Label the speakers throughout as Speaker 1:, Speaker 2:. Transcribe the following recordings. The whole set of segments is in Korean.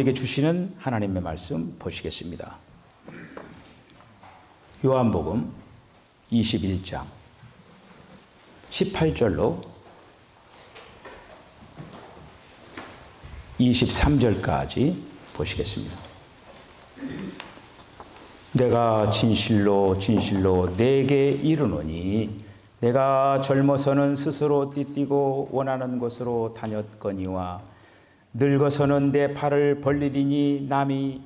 Speaker 1: 우리에게 주시는 하나님의 말씀 보시겠습니다. 요한복음 21장 18절로 23절까지 보시겠습니다. 내가 진실로 진실로 내게 이르노니 내가 젊어서는 스스로 띠뛰고 원하는 곳으로 다녔거니와 늙어서는 내 팔을 벌리리니 남이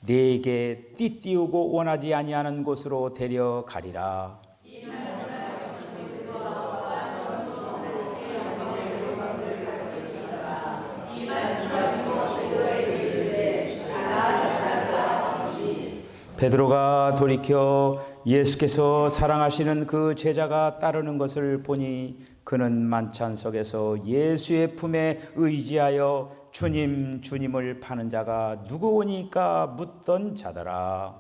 Speaker 1: 내게 띠띠우고 원하지 아니하는 곳으로 데려가리라. 베드로가 돌이켜 예수께서 사랑하시는 그 제자가 따르는 것을 보니 그는 만찬석에서 예수의 품에 의지하여 주님 주님을 파는 자가 누구오니까 묻던 자더라.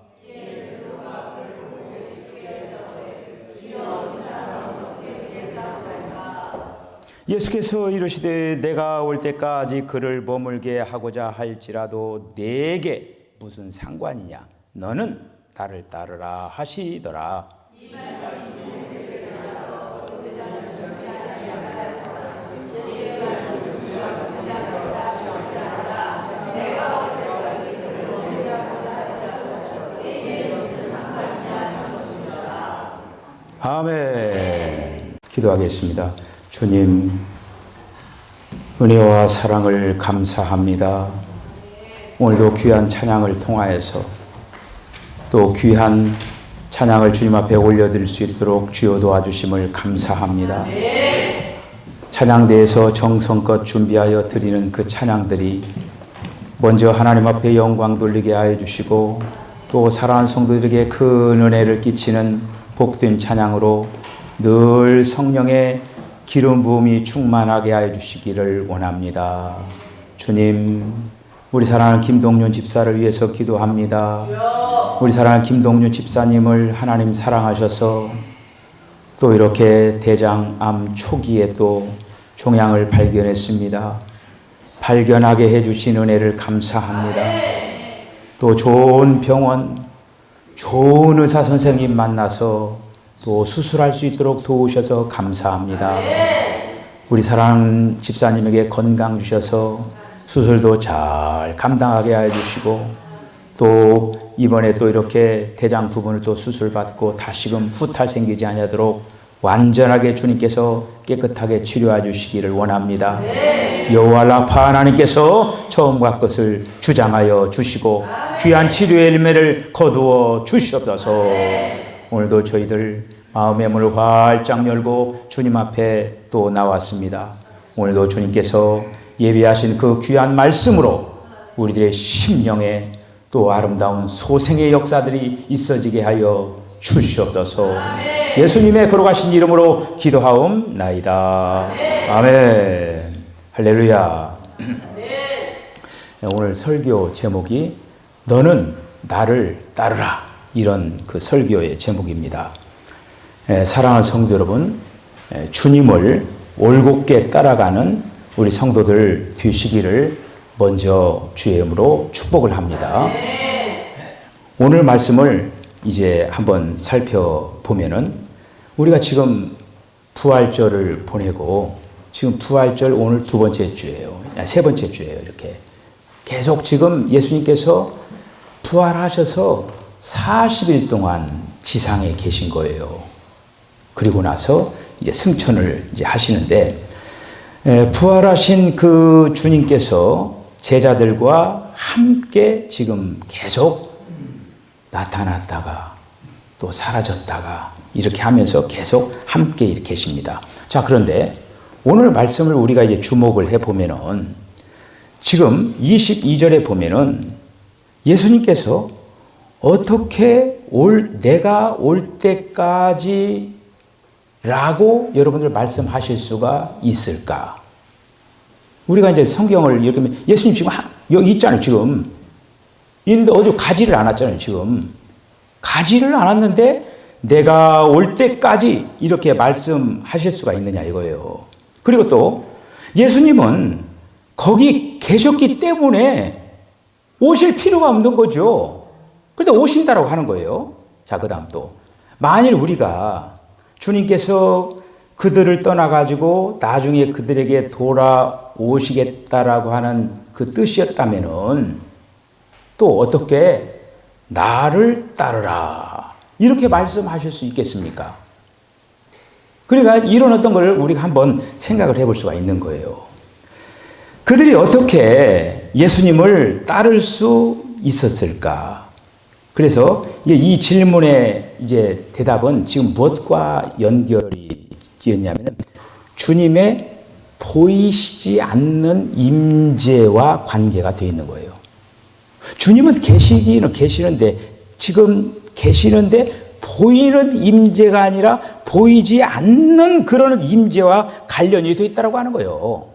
Speaker 1: 예수께서 이르시되 내가 올 때까지 그를 머물게 하고자 할지라도 내게 무슨 상관이냐, 너는 나를 따르라 하시더라. 아멘. 기도하겠습니다. 주님, 은혜와 사랑을 감사합니다. 오늘도 귀한 찬양을 통하여서 또 귀한 찬양을 주님 앞에 올려드릴 수 있도록 주여 도와주심을 감사합니다. 찬양대에서 정성껏 준비하여 드리는 그 찬양들이 먼저 하나님 앞에 영광 돌리게 하여 주시고 또 사랑하는 성도들에게 큰 은혜를 끼치는 복된 찬양으로 늘 성령의 기름 부음이 충만하게 하여 주시기를 원합니다. 주님, 우리 사랑하는 김동윤 집사를 위해서 기도합니다. 우리 사랑하는 김동윤 집사님을 하나님 사랑하셔서 또 이렇게 대장암 초기에 또 종양을 발견했습니다. 발견하게 해주신 은혜를 감사합니다. 또 좋은 병원, 좋은 의사 선생님 만나서 또 수술할 수 있도록 도우셔서 감사합니다. 우리 사랑하는 집사님에게 건강 주셔서 수술도 잘 감당하게 해주시고 또 이번에 또 이렇게 대장 부분을 또 수술받고 다시금 후탈 생기지 아니하도록 완전하게 주님께서 깨끗하게 치료해 주시기를 원합니다. 여호와 라파 하나님께서 처음과 끝을 주장하여 주시고 귀한 치료의 열매를 거두어 주시옵소서. 오늘도 저희들 마음의 문을 활짝 열고 주님 앞에 또 나왔습니다. 오늘도 주님께서 예비하신 그 귀한 말씀으로 우리들의 심령에 또 아름다운 소생의 역사들이 있어지게 하여 주시옵소서. 예수님의 거룩하신 이름으로 기도하옵나이다. 아멘. 할렐루야. 오늘 설교 제목이 너는 나를 따르라, 이런 그 설교의 제목입니다. 사랑하는 성도 여러분, 주님을 올곧게 따라가는 우리 성도들 되시기를 먼저 주의 이름으로 축복을 합니다. 오늘 말씀을 이제 한번 살펴보면은 우리가 지금 부활절을 보내고 지금 부활절 오늘 두 번째 주예요. 세 번째 주예요. 이렇게 계속 지금 예수님께서 부활하셔서 40일 동안 지상에 계신 거예요. 그리고 나서 이제 승천을 이제 하시는데 부활하신 그 주님께서 제자들과 함께 지금 계속 나타났다가 또 사라졌다가 이렇게 하면서 계속 함께 이렇게 계십니다. 자, 그런데 오늘 말씀을 우리가 이제 주목을 해보면은 지금 22절에 보면은 예수님께서 어떻게 내가 올 때까지 라고 여러분들 말씀하실 수가 있을까? 우리가 이제 성경을 이렇게 보면 예수님 지금 여기 있잖아요, 지금. 있는데 어디 가지를 않았잖아요, 지금. 가지를 않았는데 내가 올 때까지 이렇게 말씀하실 수가 있느냐 이거예요. 그리고 또 예수님은 거기 계셨기 때문에 오실 필요가 없는 거죠. 그런데 오신다라고 하는 거예요. 자, 그 다음 또. 만일 우리가 주님께서 그들을 떠나가지고 나중에 그들에게 돌아오시겠다라고 하는 그 뜻이었다면은 또 어떻게 나를 따르라. 이렇게 말씀하실 수 있겠습니까? 그러니까 이런 어떤 걸 우리가 한번 생각을 해볼 수가 있는 거예요. 그들이 어떻게 예수님을 따를 수 있었을까? 그래서 이 질문의 이제 대답은 지금 무엇과 연결이 였냐면 주님의 보이시지 않는 임재와 관계가 되어 있는 거예요. 주님은 계시기는 계시는데 지금 계시는데 보이는 임재가 아니라 보이지 않는 그런 임재와 관련이 되어 있다고 하는 거예요.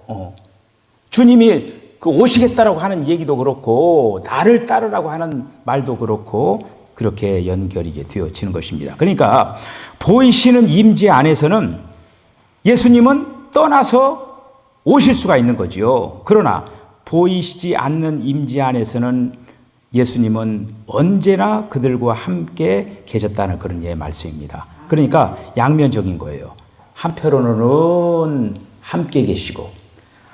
Speaker 1: 주님이 오시겠다라고 하는 얘기도 그렇고 나를 따르라고 하는 말도 그렇고 그렇게 연결이 되어지는 것입니다. 그러니까 보이시는 임재 안에서는 예수님은 떠나서 오실 수가 있는 거지요. 그러나 보이시지 않는 임재 안에서는 예수님은 언제나 그들과 함께 계셨다는 그런 말씀입니다. 그러니까 양면적인 거예요. 한편으로는 함께 계시고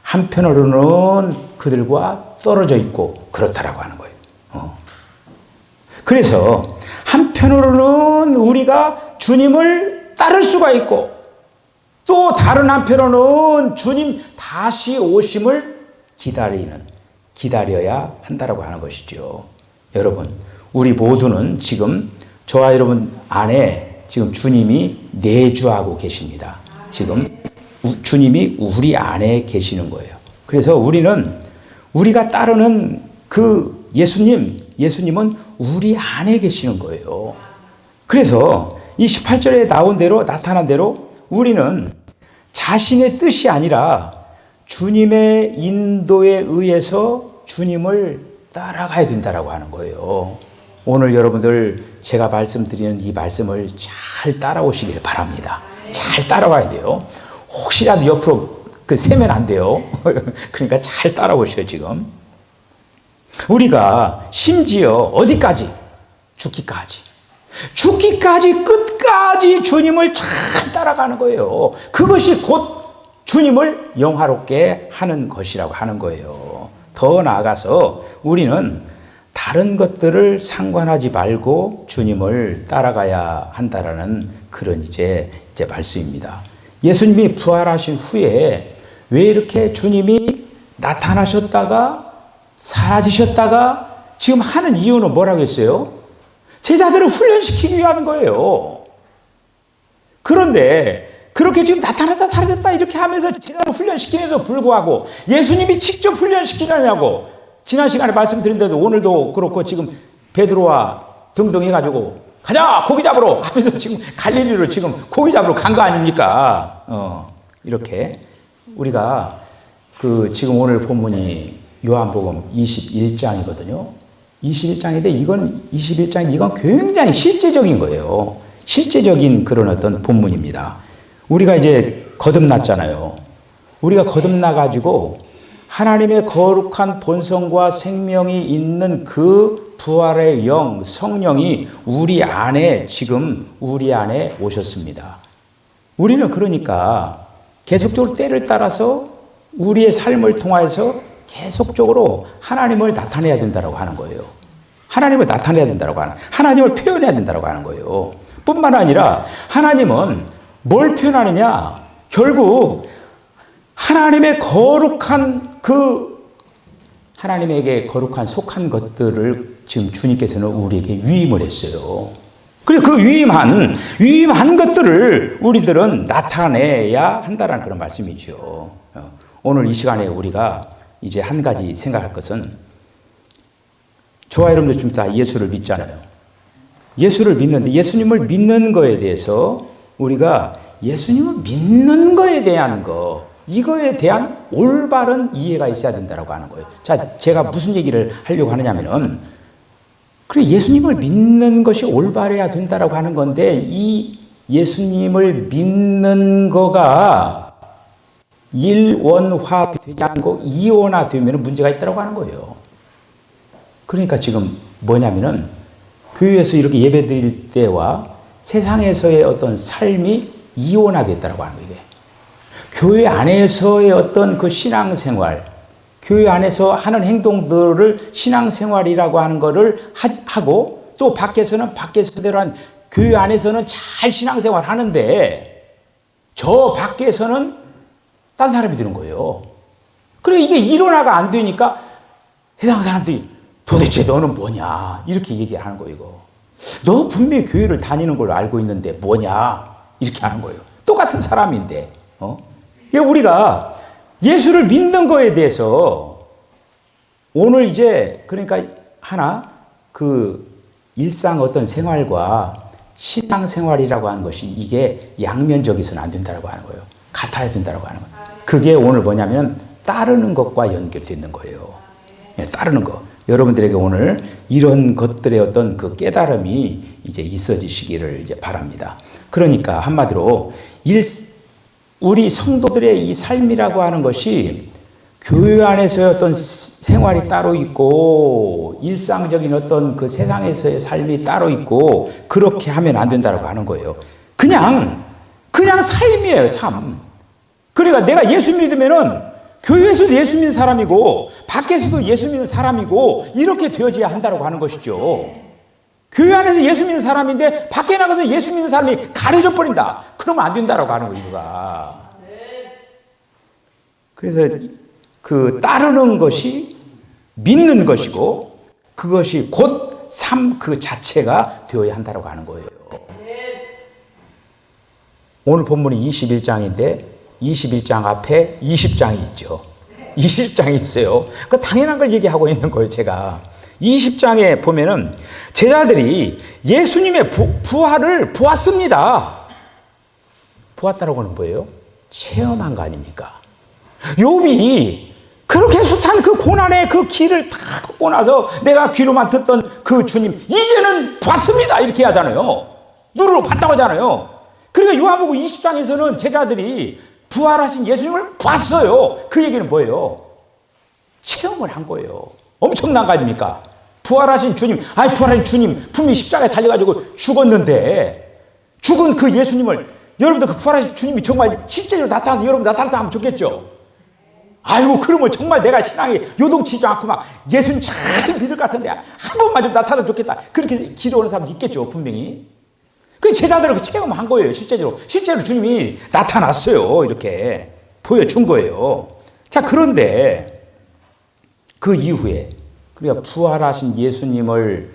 Speaker 1: 한편으로는 그들과 떨어져 있고 그렇다라고 하는 거예요. 그래서 한편으로는 우리가 주님을 따를 수가 있고 또 다른 한편으로는 주님 다시 오심을 기다려야 한다라고 하는 것이죠. 여러분, 우리 모두는 지금 저와 여러분 안에 지금 주님이 내주하고 계십니다. 지금 주님이 우리 안에 계시는 거예요. 그래서 우리가 따르는 그 예수님은 우리 안에 계시는 거예요. 그래서 이 18절에 나타난 대로 우리는 자신의 뜻이 아니라 주님의 인도에 의해서 주님을 따라가야 된다라고 하는 거예요. 오늘 여러분들 제가 말씀드리는 이 말씀을 잘 따라오시길 바랍니다. 잘 따라가야 돼요. 혹시라도 옆으로 세면 안 돼요. 그러니까 잘 따라오셔요, 지금. 우리가 심지어 어디까지? 죽기까지 끝까지 주님을 잘 따라가는 거예요. 그것이 곧 주님을 영화롭게 하는 것이라고 하는 거예요. 더 나아가서 우리는 다른 것들을 상관하지 말고 주님을 따라가야 한다라는 그런 이제 말씀입니다. 예수님이 부활하신 후에 왜 이렇게 주님이 나타나셨다가 사라지셨다가 지금 하는 이유는 뭐라고 했어요? 제자들을 훈련시키기 위한 거예요. 그런데 그렇게 지금 나타났다 사라졌다 이렇게 하면서 제자를 훈련시키는데도 불구하고 예수님이 직접 훈련시키냐냐고 지난 시간에 말씀드린데도 오늘도 그렇고 지금 베드로와 등등 해가지고 가자 고기 잡으러 하면서 지금 갈릴리로 지금 고기 잡으러 간 거 아닙니까? 이렇게 우리가 지금 오늘 본문이 요한복음 21장이거든요. 21장인데 이건 굉장히 실제적인 거예요. 실제적인 그런 어떤 본문입니다. 우리가 이제 거듭났잖아요. 우리가 거듭나가지고 하나님의 거룩한 본성과 생명이 있는 그 부활의 영, 성령이 우리 안에 오셨습니다. 우리는 그러니까 계속적으로 때를 따라서 우리의 삶을 통해서 계속적으로 하나님을 나타내야 된다고 하는 거예요. 하나님을 표현해야 된다고 하는 거예요. 뿐만 아니라 하나님은 뭘 표현하느냐? 결국 하나님의 거룩한 하나님에게 거룩한 속한 것들을 지금 주님께서는 우리에게 위임을 했어요. 그래서 그 위임한 것들을 우리들은 나타내야 한다는 그런 말씀이죠. 오늘 이 시간에 우리가 이제 한 가지 생각할 것은 저와 여러분들 지금 다 예수를 믿잖아요. 예수를 믿는데 예수님을 믿는 거에 대해서 우리가 예수님을 믿는 거에 대한 이거에 대한 올바른 이해가 있어야 된다고 하는 거예요. 자, 제가 무슨 얘기를 하려고 하느냐면은 그래 예수님을 믿는 것이 올바르야 된다라고 하는 건데 이 예수님을 믿는 거가 일원화 되지 않고 이원화 되면 문제가 있다고 하는 거예요. 그러니까 지금 뭐냐면은 교회에서 이렇게 예배 드릴 때와 세상에서의 어떤 삶이 이원하게 됐다고 하는 거예요. 이게. 교회 안에서의 어떤 그 신앙생활, 교회 안에서 하는 행동들을 신앙생활이라고 하는 거를 하고 또 밖에서는 밖에서대로 한 교회 안에서는 잘 신앙생활 하는데 저 밖에서는 딴 사람이 되는 거예요. 그래 이게 일원화가 안 되니까 세상 사람들이 도대체 너는 뭐냐 이렇게 얘기하는 거예요. 이거. 너 분명히 교회를 다니는 걸로 알고 있는데 뭐냐 이렇게 하는 거예요. 똑같은 사람인데. 우리가 예수를 믿는 거에 대해서 오늘 이제 그러니까 하나 그 일상 어떤 생활과 신앙생활이라고 하는 것이 이게 양면적이서는 안 된다고 하는 거예요. 같아야 된다고 하는 거예요. 그게 오늘 뭐냐면 따르는 것과 연결되는 거예요. 따르는 거. 여러분들에게 오늘 이런 것들의 어떤 그 깨달음이 이제 있어지시기를 이제 바랍니다. 그러니까 한마디로 우리 성도들의 이 삶이라고 하는 것이 교회 안에서의 어떤 생활이 따로 있고 일상적인 어떤 그 세상에서의 삶이 따로 있고 그렇게 하면 안 된다고 하는 거예요. 그냥 삶이에요, 삶. 그러니까 내가 예수 믿으면은 교회에서도 예수 믿는 사람이고 밖에서도 예수 믿는 사람이고 이렇게 되어져야 한다고 하는 것이죠. 교회 안에서 예수 믿는 사람인데 밖에 나가서 예수 믿는 사람이 가려져 버린다. 그러면 안 된다고 하는 거예요, 이유가. 그래서 그 따르는 것이 믿는 것이고 그것이 곧 삶 그 자체가 되어야 한다고 하는 거예요. 오늘 본문이 21장인데 21장 앞에 20장이 있죠. 20장이 있어요. 그 당연한 걸 얘기하고 있는 거예요, 제가. 20장에 보면은 제자들이 예수님의 부활을 보았습니다. 보았다라고 하는 뭐예요? 체험한 거 아닙니까? 욥이 그렇게 숱한 그 고난의 그 길을 다 걷고 나서 내가 귀로만 듣던 그 주님 이제는 봤습니다 이렇게 하잖아요. 눈으로 봤다고 하잖아요. 그러니까 요한복음 20장에서는 제자들이 부활하신 예수님을 봤어요. 그 얘기는 뭐예요? 체험을 한 거예요. 엄청난 거 아닙니까? 부활하신 주님, 부활하신 주님 분명히 십자가에 달려가지고 죽었는데 죽은 그 예수님을 여러분들 그 부활하신 주님이 정말 실제로 나타나서 여러분 나타나면 좋겠죠? 아이고 그러면 정말 내가 신앙이 요동치지 않고 막 예수님 잘 믿을 것 같은데 한 번만 좀 나타나면 좋겠다. 그렇게 기도하는 사람도 있겠죠, 분명히. 그 제자들은 그 체험한 거예요, 실제로. 실제로 주님이 나타났어요. 이렇게 보여준 거예요. 자, 그런데 그 이후에 그러니까 부활하신 예수님을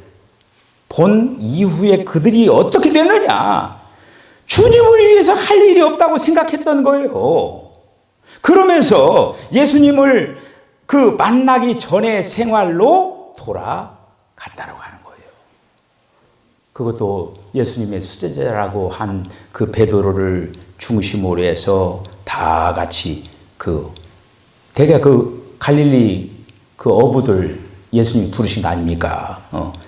Speaker 1: 본 이후에 그들이 어떻게 됐느냐? 주님을 위해서 할 일이 없다고 생각했던 거예요. 그러면서 예수님을 그 만나기 전의 생활로 돌아갔다고 하는 거예요. 그것도 예수님의 수제자라고 한 그 베드로를 중심으로 해서 다 같이 대개 그 갈릴리 그 어부들 예수님이 부르신 거 아닙니까?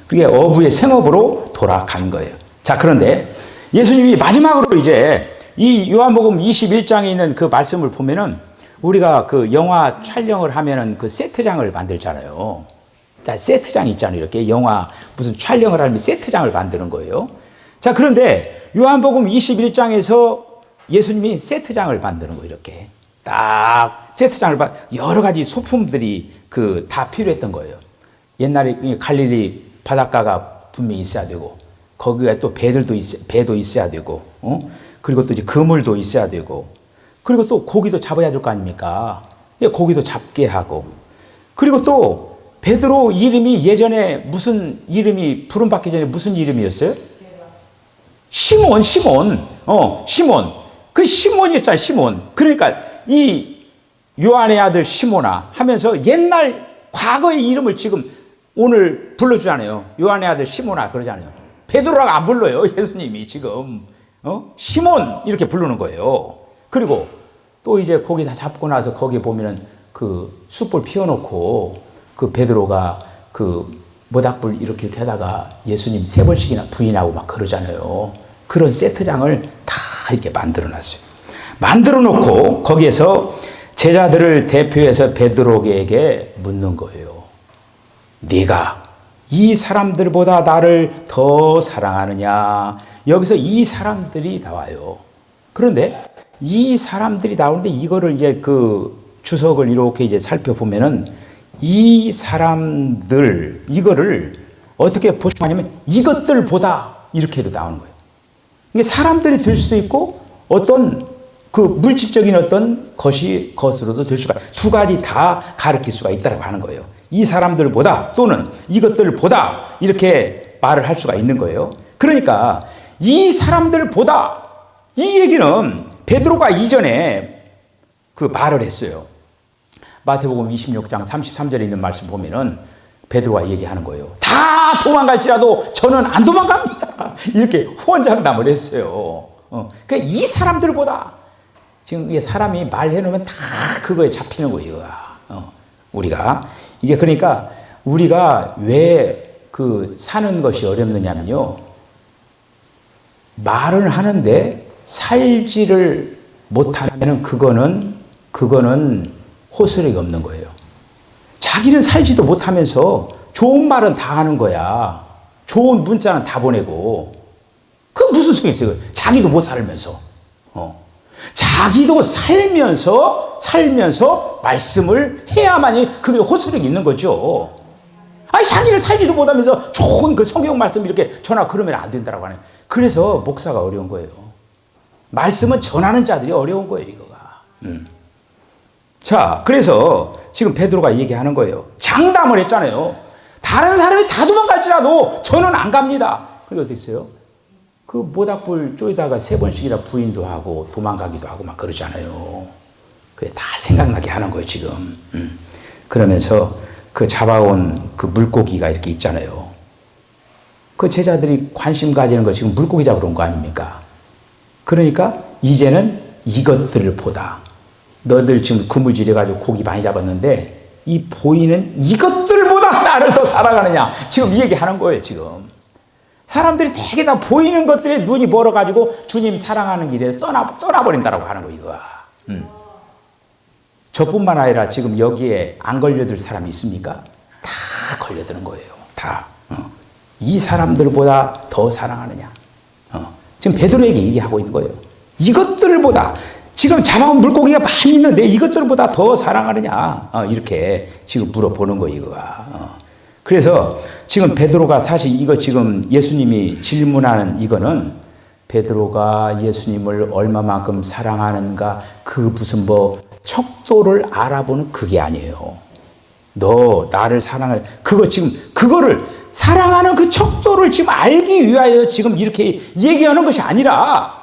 Speaker 1: 그게 어부의 생업으로 돌아간 거예요. 자, 그런데 예수님이 마지막으로 이제 이 요한복음 21장에 있는 그 말씀을 보면은 우리가 그 영화 촬영을 하면은 그 세트장을 만들잖아요. 자, 세트장 있잖아요. 이렇게 영화 무슨 촬영을 하면 세트장을 만드는 거예요. 자, 그런데 요한복음 21장에서 예수님이 세트장을 만드는 거예요. 이렇게 딱 세트장을 여러 가지 소품들이 그 다 필요했던 거예요. 옛날에 갈릴리 바닷가가 분명히 있어야 되고 거기에 또 배도 있어야 되고, 그리고 또 이제 그물도 있어야 되고, 그리고 또 고기도 잡아야 될 거 아닙니까? 고기도 잡게 하고, 그리고 또 베드로 이름이 예전에 무슨 이름이 부름받기 전에 무슨 이름이었어요? 시몬. 시몬. 그 시몬이었잖아요, 시몬. 그러니까 이 요한의 아들 시몬아 하면서 옛날 과거의 이름을 지금 오늘 불러주잖아요. 요한의 아들 시몬아 그러잖아요. 베드로라고 안 불러요, 예수님이 지금. 시몬 이렇게 부르는 거예요. 그리고 또 이제 고기 다 잡고 나서 거기 보면은 그 숯불 피워놓고 그 베드로가 그 모닥불 이렇게 하다가 예수님 3번씩이나 부인하고 막 그러잖아요. 그런 세트장을 다 이렇게 만들어 놨어요. 만들어 놓고 거기에서 제자들을 대표해서 베드로에게 묻는 거예요. 네가 이 사람들보다 나를 더 사랑하느냐. 여기서 이 사람들이 나와요. 그런데 이 사람들이 나오는데 이거를 이제 그 주석을 이렇게 이제 살펴보면은 이 사람들, 이거를 어떻게 보시냐면 이것들보다 이렇게도 나오는 거예요. 이게 사람들이 될 수도 있고 어떤 그 물질적인 어떤 것으로도 될 수가, 두 가지 다 가르칠 수가 있다고 하는 거예요. 이 사람들보다 또는 이것들보다 이렇게 말을 할 수가 있는 거예요. 그러니까 이 사람들보다, 이 얘기는 베드로가 이전에 그 말을 했어요. 마태복음 26장 33절에 있는 말씀 보면은 베드로가 얘기하는 거예요. 다 도망갈지라도 저는 안 도망갑니다. 이렇게 후원장담을 했어요. 그러니까 이 사람들보다, 지금 이게 사람이 말해놓으면 다 그거에 잡히는 거예요. 우리가 이게, 그러니까 우리가 왜 그 사는 것이 어렵느냐면요, 말을 하는데 살지를 못하면은 그거는 호소력이 없는 거예요. 자기는 살지도 못하면서 좋은 말은 다 하는 거야. 좋은 문자는 다 보내고. 그 무슨 소용이 있어요? 자기도 못 살면서. 자기도 살면서 말씀을 해야만이 그게 호소력이 있는 거죠. 아니, 자기를 살지도 못하면서 좋은 그 성경 말씀 이렇게 전하, 그러면 안 된다라고 하네. 그래서 목사가 어려운 거예요. 말씀은 전하는 자들이 어려운 거예요, 이거가. 자, 그래서 지금 베드로가 얘기하는 거예요. 장담을 했잖아요. 다른 사람이 다 도망갈지라도 저는 안 갑니다. 그게 어떻게 있어요? 그 모닥불 쪼이다가 3번씩이나 부인도 하고 도망가기도 하고 막 그러잖아요. 그게 다 생각나게 하는 거예요, 지금. 그러면서 그 잡아온 그 물고기가 이렇게 있잖아요. 그 제자들이 관심 가지는 거 지금 물고기 잡으러 온 거 아닙니까? 그러니까 이제는 이것들을 보다. 너들 지금 그물질해가지고 고기 많이 잡았는데 이 보이는 이것들보다 나를 더 사랑하느냐. 지금 이 얘기 하는 거예요, 지금. 사람들이 되게 다 보이는 것들에 눈이 멀어가지고 주님 사랑하는 길에서 떠나버린다라고 하는 거, 이거야. 저뿐만 아니라 지금 여기에 안 걸려들 사람이 있습니까? 다 걸려드는 거예요. 다. 이 사람들보다 더 사랑하느냐. 지금 베드로에게 얘기하고 있는 거예요. 이것들보다, 지금 잡아온 물고기가 많이 있는데 이것들보다 더 사랑하느냐. 이렇게 지금 물어보는 거예요, 이거가. 그래서 지금 베드로가 사실 이거 지금 예수님이 질문하는 이거는 베드로가 예수님을 얼마만큼 사랑하는가, 그 무슨 뭐 척도를 알아보는 그게 아니에요. 너 나를 사랑할, 그거 지금 그거를 사랑하는 그 척도를 지금 알기 위하여 지금 이렇게 얘기하는 것이 아니라,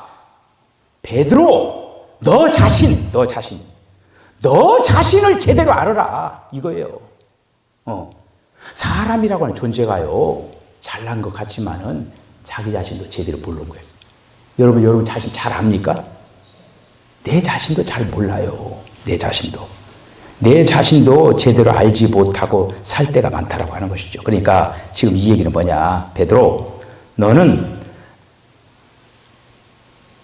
Speaker 1: 베드로 너 자신을 제대로 알아라, 이거예요. 사람이라고 하는 존재가요, 잘난 것 같지만은 자기 자신도 제대로 모르는 거예요. 여러분 자신 잘 압니까? 내 자신도 잘 몰라요. 내 자신도 제대로 알지 못하고 살 때가 많다라고 하는 것이죠. 그러니까 지금 이 얘기는 뭐냐? 베드로, 너는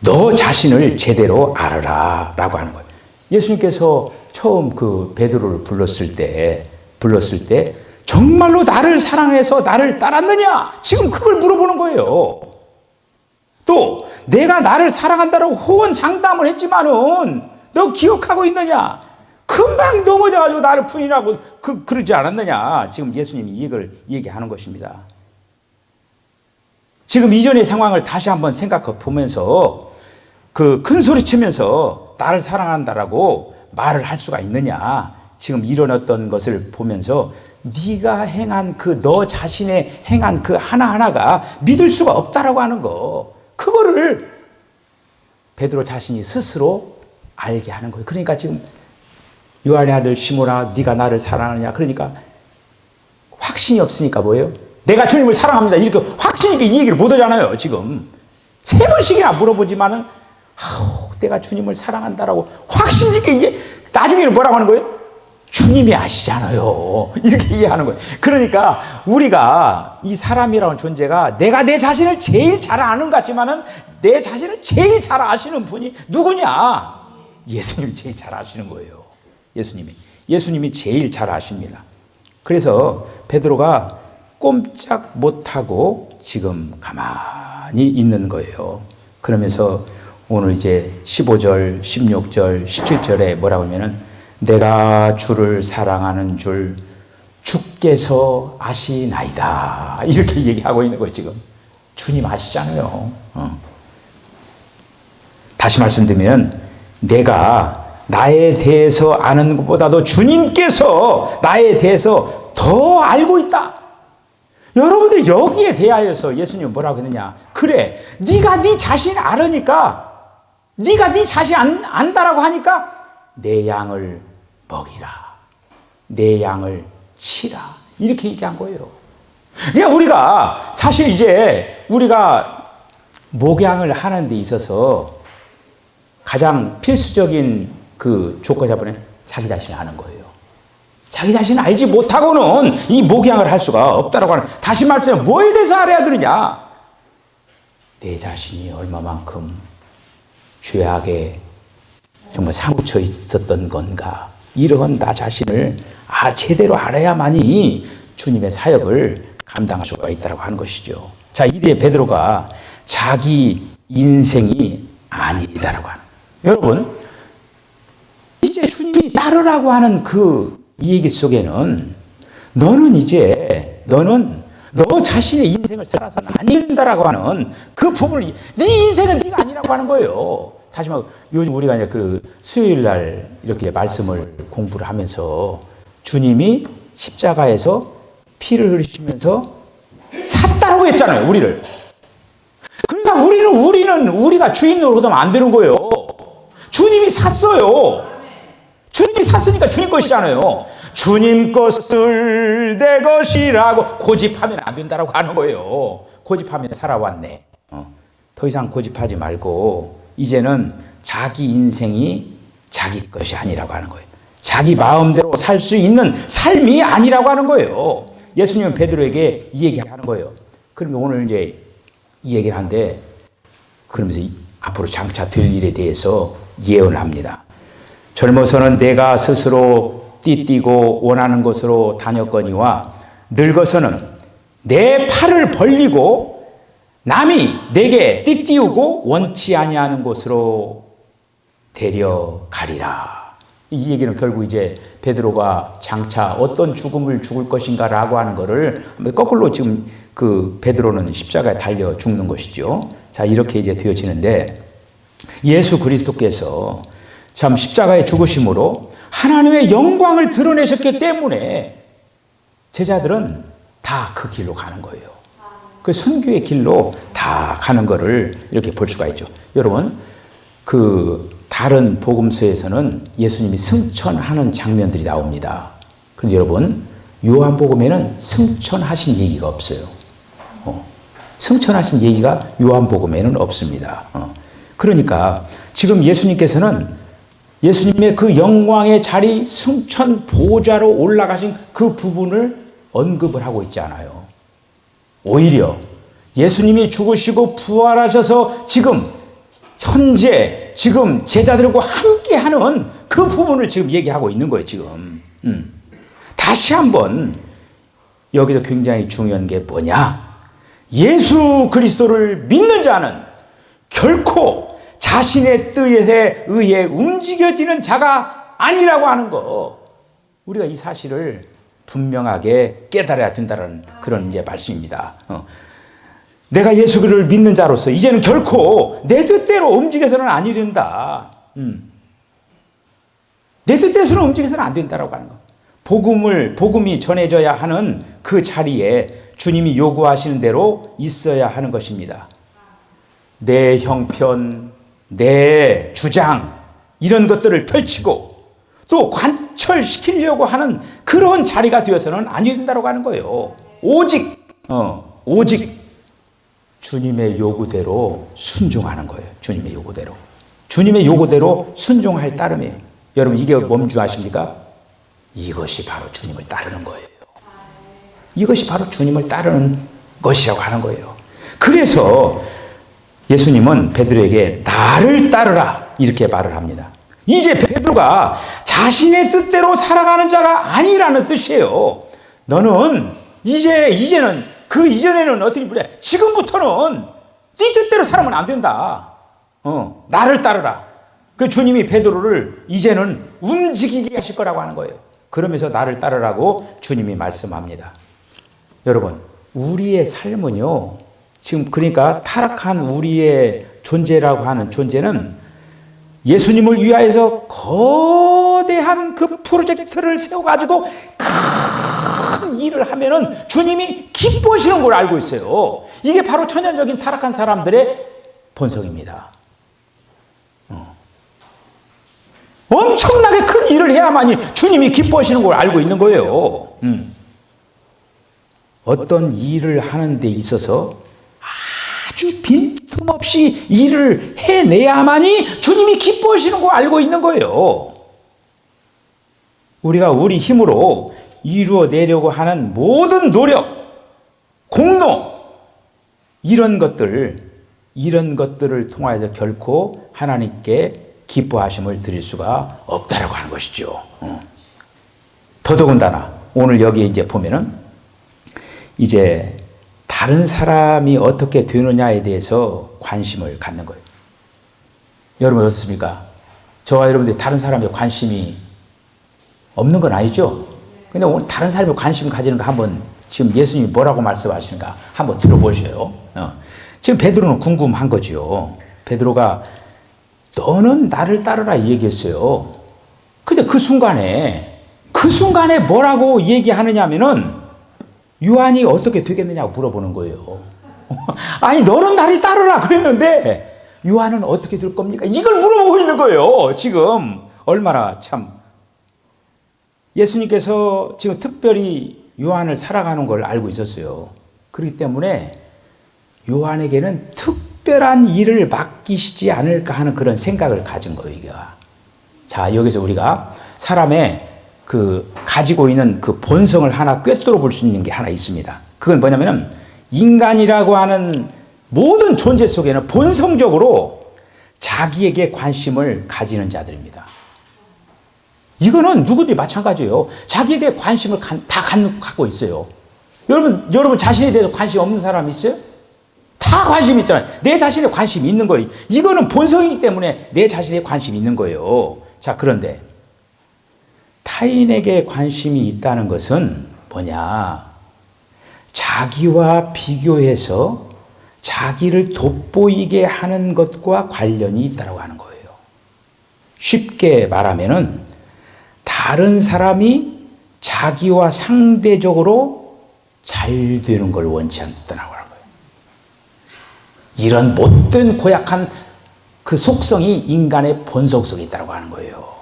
Speaker 1: 너 자신을 제대로 알아라 라고 하는 거예요. 예수님께서 처음 그 베드로를 불렀을 때 정말로 나를 사랑해서 나를 따랐느냐? 지금 그걸 물어보는 거예요. 또 내가 나를 사랑한다라고 호언장담을 했지만은 너 기억하고 있느냐? 금방 넘어져가지고 나를 부인하고 그러지 않았느냐? 지금 예수님이 이걸 얘기하는 것입니다. 지금 이전의 상황을 다시 한번 생각해 보면서 그 큰 소리 치면서 나를 사랑한다라고 말을 할 수가 있느냐? 지금 이런 어떤 것을 보면서 네가 행한 그 너 자신의 행한 그 하나하나가 믿을 수가 없다라고 하는 거, 그거를 베드로 자신이 스스로 알게 하는 거예요. 그러니까 지금 요한의 아들 시몬아, 네가 나를 사랑하느냐? 그러니까 확신이 없으니까 뭐예요? 내가 주님을 사랑합니다, 이렇게 확신 있게 이 얘기를 못 하잖아요. 지금 3번씩이나 물어보지만은 내가 주님을 사랑한다라고 확신 있게 나중에는 뭐라고 하는 거예요? 주님이 아시잖아요. 이렇게 이해하는 거예요. 그러니까 우리가 이 사람이라는 존재가 내가 내 자신을 제일 잘 아는 것 같지만은 내 자신을 제일 잘 아시는 분이 누구냐? 예수님이 제일 잘 아시는 거예요. 예수님이 제일 잘 아십니다. 그래서 베드로가 꼼짝 못하고 지금 가만히 있는 거예요. 그러면서 오늘 이제 15절, 16절, 17절에 뭐라고 하면은 내가 주를 사랑하는 줄 주께서 아시나이다. 이렇게 얘기하고 있는 거예요, 지금. 주님 아시잖아요. 다시 말씀드리면 내가 나에 대해서 아는 것보다도 주님께서 나에 대해서 더 알고 있다. 여러분들 여기에 대하여서 예수님은 뭐라고 했느냐? 그래, 네가 네 자신 알으니까, 네가 네 자신 안다라고 하니까 내 양을 먹이라, 내 양을 치라, 이렇게 얘기한 거예요. 그러니까 우리가 사실 이제 우리가 목양을 하는 데 있어서 가장 필수적인 그 조건자분은 자기 자신을 아는 거예요. 자기 자신을 알지 못하고는 이 목양을 할 수가 없다라고 하는. 다시 말해서 뭐에 대해서 알아야 되느냐? 내 자신이 얼마만큼 죄악에 정말 사무쳐 있었던 건가, 이런 나 자신을 제대로 알아야만이 주님의 사역을 감당할 수가 있다고 하는 것이죠. 자, 이때 베드로가 자기 인생이 아니다라고 하는. 여러분, 이제 주님이 따르라고 하는 이 얘기 속에는 너는 너 자신의 인생을 살아서는 안 된다라고 하는 그 부분을, 네 인생은 네가 아니라고 하는 거예요. 다시 말해, 요즘 우리가 이제 그 수요일 날 이렇게 말씀을 공부를 하면서 주님이 십자가에서 피를 흘리시면서 샀다고 했잖아요, 우리를. 그러니까 우리가 주인 노릇하면 안 되는 거예요. 주님이 샀어요. 주님이 샀으니까 주님 것이잖아요. 주님 것을 내 것이라고 고집하면 안 된다라고 하는 거예요. 고집하면 살아왔네. 더 이상 고집하지 말고 이제는 자기 인생이 자기 것이 아니라고 하는 거예요. 자기 마음대로 살 수 있는 삶이 아니라고 하는 거예요. 예수님은 베드로에게 이 얘기하는 거예요. 그러면 오늘 이제 이 얘기를 하는데, 그러면서 앞으로 장차 될 일에 대해서 예언합니다. 젊어서는 내가 스스로 띠띠고 원하는 곳으로 다녔거니와 늙어서는 내 팔을 벌리고 남이 내게 띠띠우고 원치 아니하는 곳으로 데려가리라. 이 얘기는 결국 이제 베드로가 장차 어떤 죽음을 죽을 것인가라고 하는 것을 거꾸로 지금 그 베드로는 십자가에 달려 죽는 것이죠. 자, 이렇게 이제 되어지는데, 예수 그리스도께서 참 십자가의 죽으심으로 하나님의 영광을 드러내셨기 때문에 제자들은 다 그 길로 가는 거예요. 그 순교의 길로 다 가는 거를 이렇게 볼 수가 있죠. 여러분, 그 다른 복음서에서는 예수님이 승천하는 장면들이 나옵니다. 그런데 여러분, 요한복음에는 승천하신 얘기가 없어요. 승천하신 얘기가 요한복음에는 없습니다. 그러니까 지금 예수님께서는 예수님의 그 영광의 자리, 승천 보좌로 올라가신 그 부분을 언급을 하고 있지 않아요. 오히려 예수님이 죽으시고 부활하셔서 현재 제자들과 함께하는 그 부분을 지금 얘기하고 있는 거예요, 지금. 다시 한번 여기서 굉장히 중요한 게 뭐냐? 예수 그리스도를 믿는 자는 결코 자신의 뜻에 의해 움직여지는 자가 아니라고 하는 거. 우리가 이 사실을 분명하게 깨달아야 된다는 그런 이제 말씀입니다. 내가 예수 그리스도를 믿는 자로서 이제는 결코 내 뜻대로 움직여서는 아니 된다. 내 뜻대로는 움직여서는 안 된다라고 하는 거. 복음이 전해져야 하는 그 자리에 주님이 요구하시는 대로 있어야 하는 것입니다. 내 형편, 내 주장, 이런 것들을 펼치고 또 관철시키려고 하는 그런 자리가 되어서는 아니 된다고 하는 거예요. 오직 주님의 요구대로 순종하는 거예요. 주님의 요구대로. 주님의 요구대로 순종할 따름이에요. 여러분, 이게 뭔지 아십니까? 이것이 바로 주님을 따르는 거예요. 이것이 바로 주님을 따르는 것이라고 하는 거예요. 그래서 예수님은 베드로에게 나를 따르라, 이렇게 말을 합니다. 이제 베드로가 자신의 뜻대로 살아가는 자가 아니라는 뜻이에요. 너는 이제는 그 이전에는 어떻게 그래? 지금부터는 네 뜻대로 살면 안 된다. 나를 따르라. 그 주님이 베드로를 이제는 움직이게 하실 거라고 하는 거예요. 그러면서 나를 따르라고 주님이 말씀합니다. 여러분, 우리의 삶은요, 지금 그러니까 타락한 우리의 존재라고 하는 존재는 예수님을 위하여서 거대한 그 프로젝트를 세워가지고 큰 일을 하면은 주님이 기뻐하시는 걸 알고 있어요. 이게 바로 천연적인 타락한 사람들의 본성입니다. 엄청나게 큰 일을 해야만이 주님이 기뻐하시는 걸 알고 있는 거예요. 어떤 일을 하는 데 있어서 아주 빈틈없이 일을 해내야만이 주님이 기뻐하시는 걸 알고 있는 거예요. 우리가 우리 힘으로 이루어내려고 하는 모든 노력, 공로, 이런 것들을 통하여서 결코 하나님께 기뻐하심을 드릴 수가 없다라고 하는 것이죠. 더더군다나 오늘 여기 이제 보면은 이제 다른 사람이 어떻게 되느냐에 대해서 관심을 갖는 거예요. 여러분 어떻습니까? 저와 여러분들이 다른 사람에 관심이 없는 건 아니죠? 근데 오늘 다른 사람에 관심 가지는 거 한번 지금 예수님이 뭐라고 말씀하시는가 한번 들어보셔요. 지금 베드로는 궁금한 거죠. 베드로가 너는 나를 따르라 얘기했어요. 근데 그 순간에 뭐라고 얘기하느냐 하면은 요한이 어떻게 되겠느냐고 물어보는 거예요. 아니 너는 나를 따르라 그랬는데 요한은 어떻게 될 겁니까? 이걸 물어보고 있는 거예요. 지금 얼마나 참 예수님께서 지금 특별히 요한을 사랑하는 걸 알고 있었어요. 그렇기 때문에 요한에게는 특별한 일을 맡기시지 않을까 하는 그런 생각을 가진 거예요, 이게. 자, 여기서 우리가 사람의 그 가지고 있는 그 본성을 하나 꿰뚫어 볼 수 있는 게 하나 있습니다. 그건 뭐냐면은 인간이라고 하는 모든 존재 속에는 본성적으로 자기에게 관심을 가지는 자들입니다. 이거는 누구든지 마찬가지예요. 자기에게 관심을 다 갖고 있어요. 여러분 자신에 대해서 관심 없는 사람 있어요? 다 관심 있잖아요. 내 자신에 관심이 있는 거예요. 이거는 본성이기 때문에 내 자신에 관심이 있는 거예요. 자, 그런데 타인에게 관심이 있다는 것은 뭐냐? 자기와 비교해서 자기를 돋보이게 하는 것과 관련이 있다고 하는 거예요. 쉽게 말하면은 다른 사람이 자기와 상대적으로 잘 되는 걸 원치 않다고 하는 거예요. 이런 못된 고약한 그 속성이 인간의 본성 속에 있다고 하는 거예요.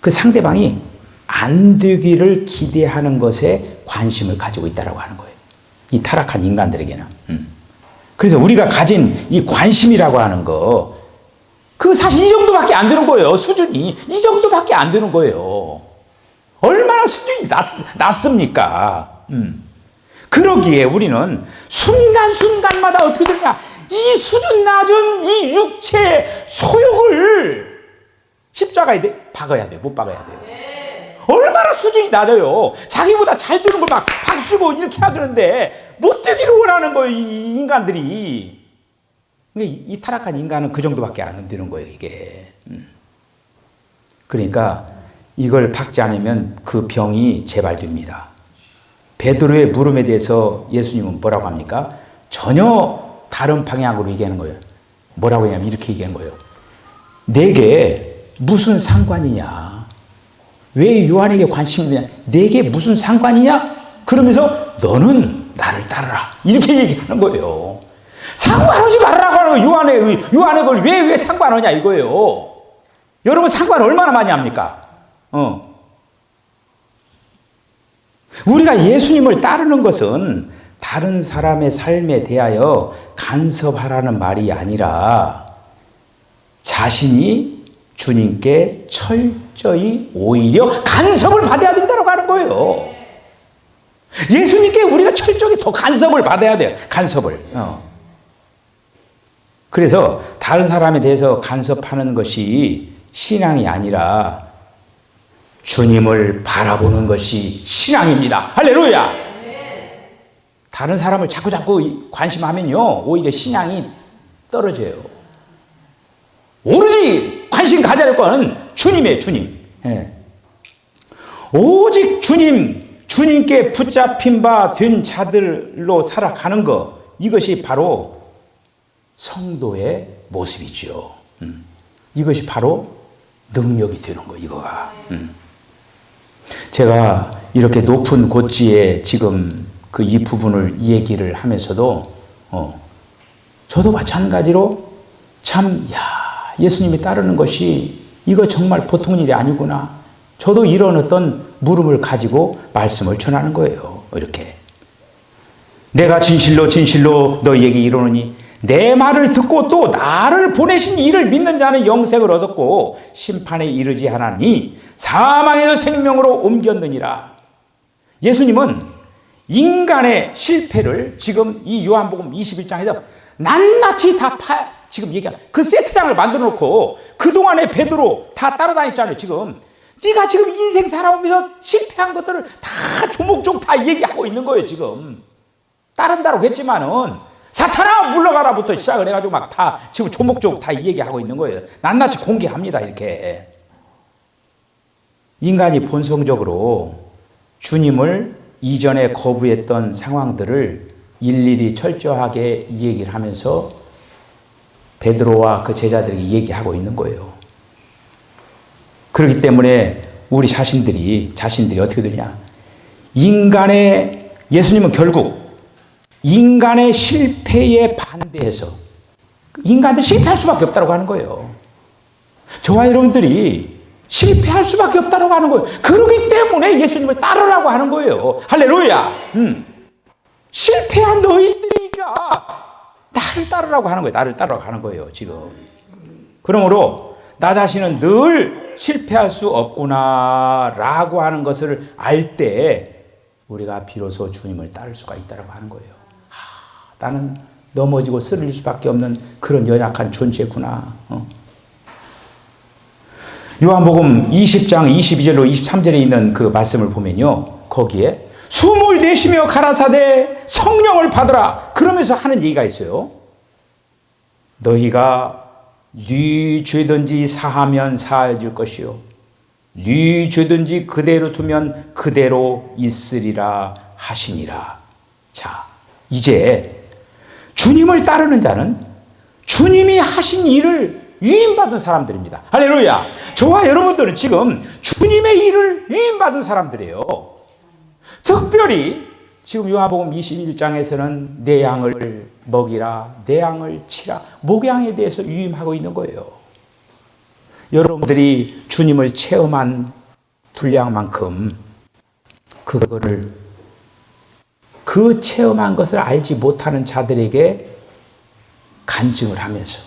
Speaker 1: 그 상대방이 안 되기를 기대하는 것에 관심을 가지고 있다고 하는 거예요. 이 타락한 인간들에게는. 그래서 우리가 가진 이 관심이라고 하는 거, 그 사실 이 정도밖에 안 되는 거예요. 수준이 이 정도밖에 안 되는 거예요. 얼마나 수준이 낮습니까? 그러기에 우리는 순간순간마다 어떻게 되냐, 이 수준 낮은 이 육체 소욕을 십자가에 박아야 돼요. 못 박아야 돼요. 얼마나 수준이 낮아요. 자기보다 잘 되는 걸 막 박수고 이렇게 하는데 못 되기를 원하는 거예요, 이 인간들이. 이 타락한 인간은 그 정도밖에 안 되는 거예요, 이게. 그러니까 이걸 박지 않으면 그 병이 재발됩니다. 베드로의 물음에 대해서 예수님은 뭐라고 합니까? 전혀 다른 방향으로 얘기하는 거예요. 뭐라고 하냐면 이렇게 얘기하는 거예요. 내게 무슨 상관이냐? 왜 요한에게 관심이 있냐? 내게 무슨 상관이냐? 그러면서 너는 나를 따르라. 이렇게 얘기하는 거예요. 상관하지 말라고 하는 거예요. 요한의 걸 왜 상관하냐 이거예요. 여러분 상관 얼마나 많이 합니까? 우리가 예수님을 따르는 것은 다른 사람의 삶에 대하여 간섭하라는 말이 아니라 자신이 주님께 철저히 오히려 간섭을 받아야 된다고 하는 거예요. 예수님께 우리가 철저히 더 간섭을 받아야 돼요. 간섭을. 그래서 다른 사람에 대해서 간섭하는 것이 신앙이 아니라 주님을 바라보는 것이 신앙입니다. 할렐루야. 다른 사람을 자꾸 관심하면요, 오히려 신앙이 떨어져요. 오로지 관심 가져야 할 거는 주님이에요. 주님. 오직 주님께 붙잡힌 바 된 자들로 살아가는 것, 이것이 바로 성도의 모습이죠. 이것이 바로 능력이 되는 거, 이거가. 제가 이렇게 높은 고지에 지금 이 부분을 얘기를 하면서도, 저도 마찬가지로 예수님이 따르는 것이 이거 정말 보통 일이 아니구나. 저도 이런 어떤 물음을 가지고 말씀을 전하는 거예요. 이렇게. 내가 진실로 너희에게 이르노니 내 말을 듣고 또 나를 보내신 이를 믿는 자는 영생을 얻었고 심판에 이르지 않았니 사망에서 생명으로 옮겼느니라. 예수님은 인간의 실패를 지금 이 요한복음 21장에서 낱낱이 다 지금 얘기한 그 세트장을 만들어 놓고 그동안에 베드로 다 따라다녔잖아요. 지금 네가 지금 인생 살아오면서 실패한 것들을 다 조목조목 다 얘기하고 있는 거예요. 지금 따른다고 했지만은 사탄아 물러가라부터 시작을 해가지고 막 다 지금 조목조목 다 얘기하고 있는 거예요. 낱낱이 공개합니다. 이렇게 인간이 본성적으로 주님을 이전에 거부했던 상황들을 일일이 철저하게 얘기를 하면서 베드로와 그 제자들에게 얘기하고 있는 거예요. 그렇기 때문에 우리 자신들이 어떻게 되냐? 예수님은 결국 인간의 실패에 반대해서 인간한테 실패할 수밖에 없다고 하는 거예요. 저와 여러분들이 실패할 수밖에 없다고 하는 거예요. 그렇기 때문에 예수님을 따르라고 하는 거예요. 할렐루야. 실패한 너희들이니까 나를 따르라고 하는 거예요. 나를 따르라고 하는 거예요. 지금. 그러므로 나 자신은 늘 실패할 수 없구나 라고 하는 것을 알 때 우리가 비로소 주님을 따를 수가 있다고 하는 거예요. 나는 넘어지고 쓰러질 수밖에 없는 그런 연약한 존재구나. 요한복음 20장 22절로 23절에 있는 그 말씀을 보면요, 거기에 숨을 내쉬며 가라사대 성령을 받으라 그러면서 하는 얘기가 있어요. 너희가 네 죄든지 사하면 사해질 것이요 네 죄든지 그대로 두면 그대로 있으리라 하시니라. 자, 이제 주님을 따르는 자는 주님이 하신 일을 위임받은 사람들입니다. 할렐루야. 저와 여러분들은 지금 주님의 일을 위임받은 사람들이에요. 특별히 지금 요한복음 21장에서는 내 양을 먹이라, 내 양을 치라, 목양에 대해서 위임하고 있는 거예요. 여러분들이 주님을 체험한 분량만큼 그 체험한 것을 알지 못하는 자들에게 간증을 하면서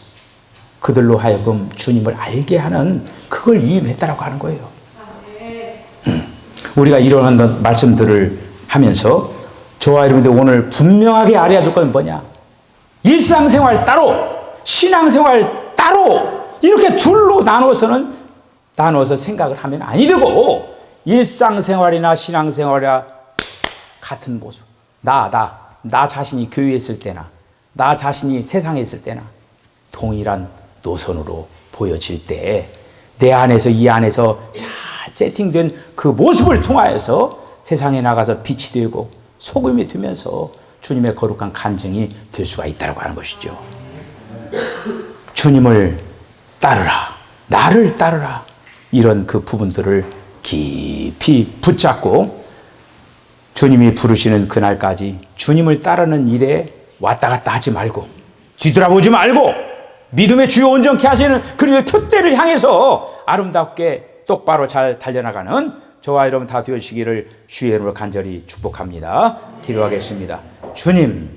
Speaker 1: 그들로 하여금 주님을 알게 하는 그걸 위임했다라고 하는 거예요. 우리가 이런 말씀들을 하면서 저와 여러분들 오늘 분명하게 알아야 될 건 뭐냐? 일상생활 따로, 신앙생활 따로 이렇게 둘로 나눠서 생각을 하면 아니 되고 일상생활이나 신앙생활이나 같은 모습. 나 자신이 교회에 있을 때나 나 자신이 세상에 있을 때나 동일한 노선으로 보여질 때 내 안에서 이 안에서 잘 세팅된 그 모습을 통하여서 세상에 나가서 빛이 되고 소금이 되면서 주님의 거룩한 간증이 될 수가 있다고 하는 것이죠. 주님을 따르라, 나를 따르라, 이런 그 부분들을 깊이 붙잡고 주님이 부르시는 그날까지 주님을 따르는 일에 왔다 갔다 하지 말고 뒤돌아보지 말고 믿음의 주요 온전케 하시는 그리스도의 표대를 향해서 아름답게 똑바로 잘 달려나가는 저와 여러분 다 되시기를 주의 이름으로 간절히 축복합니다. 기도하겠습니다. 주님,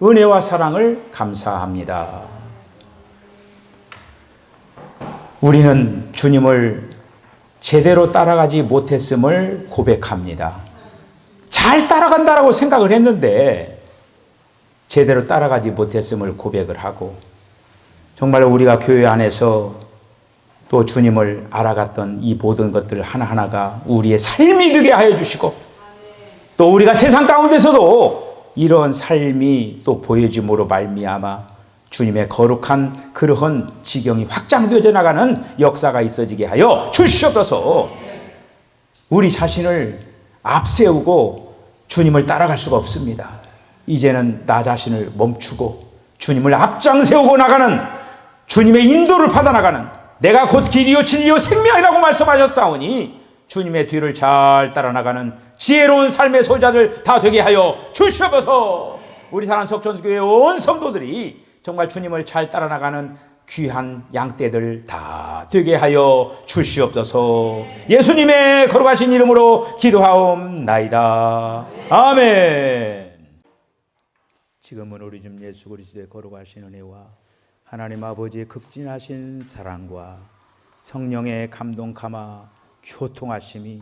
Speaker 1: 은혜와 사랑을 감사합니다. 우리는 주님을 제대로 따라가지 못했음을 고백합니다. 잘 따라간다라고 생각을 했는데 제대로 따라가지 못했음을 고백을 하고 정말 우리가 교회 안에서 또 주님을 알아갔던 이 모든 것들 하나하나가 우리의 삶이 되게 하여 주시고, 또 우리가 세상 가운데서도 이런 삶이 또 보여짐으로 말미암아 주님의 거룩한 그러한 지경이 확장되어져 나가는 역사가 있어지게 하여 주시옵소서. 우리 자신을 앞세우고 주님을 따라갈 수가 없습니다. 이제는 나 자신을 멈추고 주님을 앞장세우고 나가는, 주님의 인도를 받아 나가는, 내가 곧 길이요 진리요 생명이라고 말씀하셨사오니 주님의 뒤를 잘 따라 나가는 지혜로운 삶의 소자들 다 되게 하여 주시옵소서. 우리 사랑하는 석천교회 온 성도들이 정말 주님을 잘 따라 나가는 귀한 양떼들 다 되게 하여 주시옵소서. 예수님의 거룩하신 이름으로 기도하옵나이다. 아멘. 지금은 우리 주 예수 그리스도의 거룩하신 은혜와 하나님 아버지의 극진하신 사랑과 성령의 감동 감화 교통하심이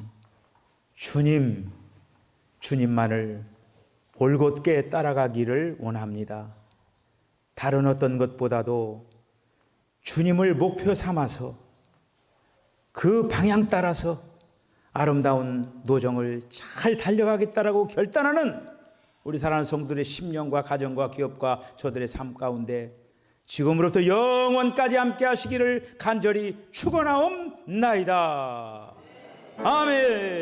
Speaker 1: 주님만을 올곧게 따라가기를 원합니다. 다른 어떤 것보다도 주님을 목표 삼아서 그 방향 따라서 아름다운 노정을 잘 달려가겠다라고 결단하는 우리 사랑하는 성도들의 심령과 가정과 기업과 저들의 삶 가운데 지금으로부터 영원까지 함께 하시기를 간절히 축원하옵나이다. 아멘.